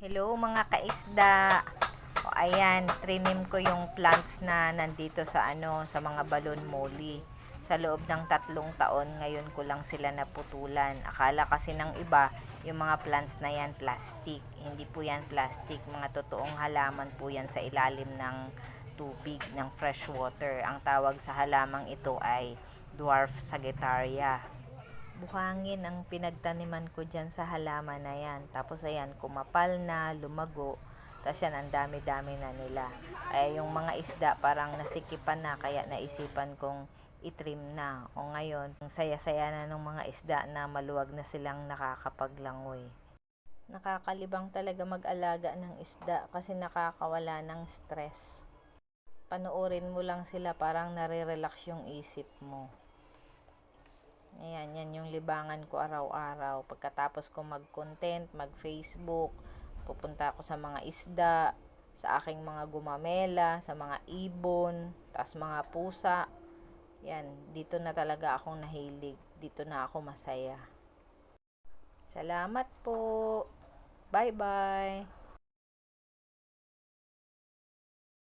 Hello mga kaisda. O ayan, trinim ko yung plants na nandito sa sa mga balon molly. Sa loob ng 3 taon, ngayon ko lang sila naputulan. Akala kasi ng iba, yung mga plants na yan plastic. Hindi po yan plastic, mga totoong halaman po yan sa ilalim ng tubig, ng fresh water. Ang tawag sa halamang ito ay dwarf sagittaria. Buhangin ang pinagtaniman ko dyan sa halaman na yan. Tapos ayan, kumapal na, lumago. Tapos yan, ang dami-dami na nila. Ay yung mga isda parang nasikipan na, kaya naisipan kong itrim na. O ngayon, saya-saya na ng mga isda na maluwag na silang nakakapaglangoy. Nakakalibang talaga mag-alaga ng isda kasi nakakawala ng stress. Panoorin mo lang sila, parang nare-relax yung isip mo. Ayan, yan yung libangan ko araw-araw. Pagkatapos ko mag-content, mag-Facebook, pupunta ako sa mga isda, sa aking mga gumamela, sa mga ibon, tas mga pusa. Yan, dito na talaga akong nahilig. Dito na ako masaya. Salamat po. Bye-bye.